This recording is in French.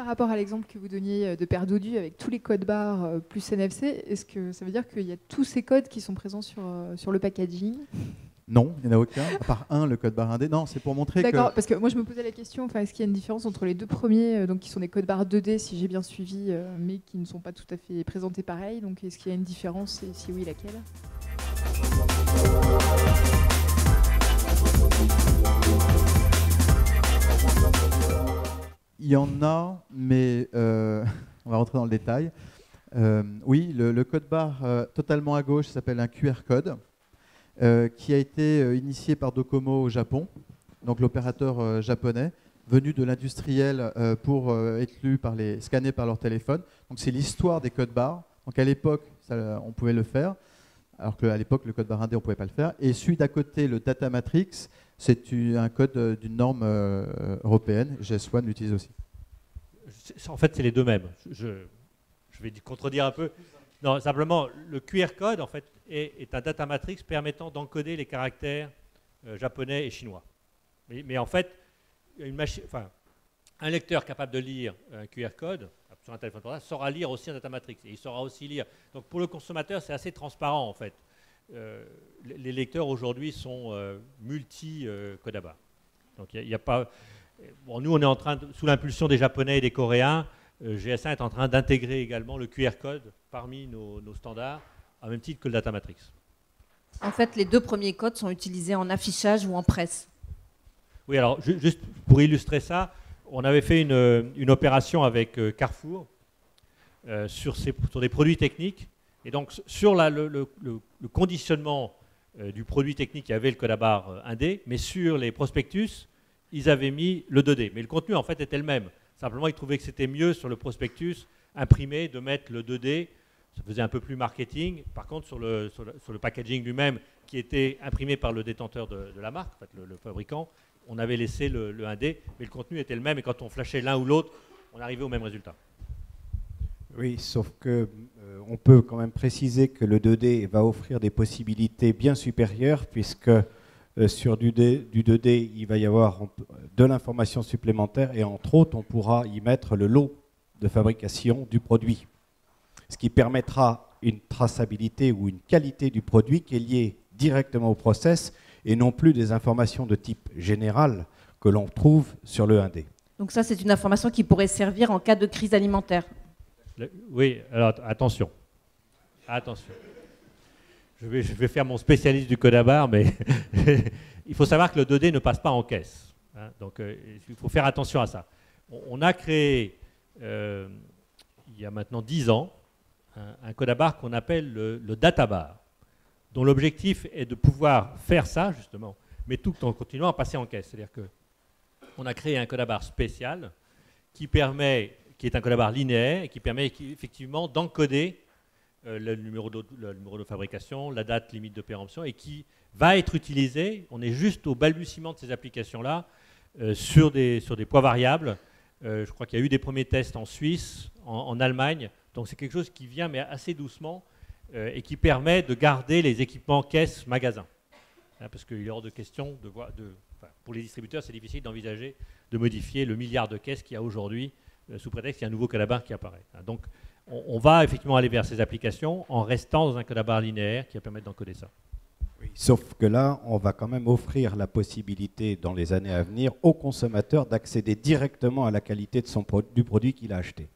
par rapport à l'exemple que vous donniez de paire Dodu avec tous les codes barres plus NFC, est-ce que ça veut dire qu'il y a tous ces codes qui sont présents sur le packaging? Non, il n'y en a aucun, à part le code barre indé. Non, c'est pour montrer que... D'accord, parce que moi je me posais la question, est-ce qu'il y a une différence entre les deux premiers, donc qui sont des codes barres 2D, si j'ai bien suivi, mais qui ne sont pas tout à fait présentés pareil. Donc est-ce qu'il y a une différence et si oui, laquelle? Il y en a, mais on va rentrer dans le détail. Oui, le code barre totalement à gauche s'appelle un QR code. Qui a été initié par Docomo au Japon, donc l'opérateur japonais, venu de l'industriel pour être scanné par leur téléphone. Donc c'est l'histoire des codes barres. Donc à l'époque, on pouvait le faire, alors qu'à l'époque, le code barre indé, on ne pouvait pas le faire. Et celui d'à côté, le Data Matrix, c'est un code d'une norme européenne. GS1 l'utilise aussi. En fait, c'est les deux mêmes. Je vais contredire un peu. Non, simplement, le QR code en fait, est un data matrix permettant d'encoder les caractères japonais et chinois. Mais en fait, un lecteur capable de lire un QR code sur un téléphone portable saura lire aussi un data matrix. Et il saura aussi lire. Donc pour le consommateur, c'est assez transparent en fait. Les lecteurs aujourd'hui sont multi-Kodaba. Donc il n'y a pas. Bon, nous, on est en train, sous l'impulsion des Japonais et des Coréens, GS1 est en train d'intégrer également le QR code parmi nos standards, au même titre que le Data Matrix. En fait, les deux premiers codes sont utilisés en affichage ou en presse. Oui, alors, juste pour illustrer ça, on avait fait une opération avec Carrefour sur des produits techniques. Et donc, sur le conditionnement du produit technique, il y avait le code à barre indé, mais sur les prospectus, ils avaient mis le 2D. Mais le contenu, en fait, était le même. Simplement, ils trouvaient que c'était mieux sur le prospectus imprimé de mettre le 2D. Ça faisait un peu plus marketing. Par contre, sur le packaging lui-même, qui était imprimé par le détenteur de la marque, en fait, le fabricant, on avait laissé le 1D, mais le contenu était le même. Et quand on flashait l'un ou l'autre, on arrivait au même résultat. Oui, sauf que on peut quand même préciser que le 2D va offrir des possibilités bien supérieures, puisque sur du 2D, il va y avoir de l'information supplémentaire et entre autres, on pourra y mettre le lot de fabrication du produit. Ce qui permettra une traçabilité ou une qualité du produit qui est liée directement au process et non plus des informations de type général que l'on trouve sur le 1D. Donc ça, c'est une information qui pourrait servir en cas de crise alimentaire. Oui, alors attention. Attention. Je vais faire mon spécialiste du code à barre, mais il faut savoir que le 2D ne passe pas en caisse. Hein, donc il faut faire attention à ça. On a créé, il y a maintenant 10 ans, un code à barre qu'on appelle le data bar, dont l'objectif est de pouvoir faire ça, justement, mais tout en continuant à passer en caisse. C'est-à-dire qu'on a créé un code à barre spécial qui est un code à barre linéaire et qui permet effectivement d'encoder le numéro de fabrication, la date limite de péremption, et qui va être utilisé, on est juste au balbutiement de ces applications-là, sur des poids variables. Je crois qu'il y a eu des premiers tests en Suisse, en Allemagne, donc c'est quelque chose qui vient, mais assez doucement, et qui permet de garder les équipements caisse magasin. Hein, parce qu'il est hors de question pour les distributeurs, c'est difficile d'envisager de modifier le milliard de caisses qu'il y a aujourd'hui, sous prétexte qu'il y a un nouveau code à barre qui apparaît. Hein, donc on va effectivement aller vers ces applications en restant dans un code à barre linéaire qui va permettre d'encoder ça. Oui, sauf que là, on va quand même offrir la possibilité dans les années à venir au consommateur d'accéder directement à la qualité du produit qu'il a acheté.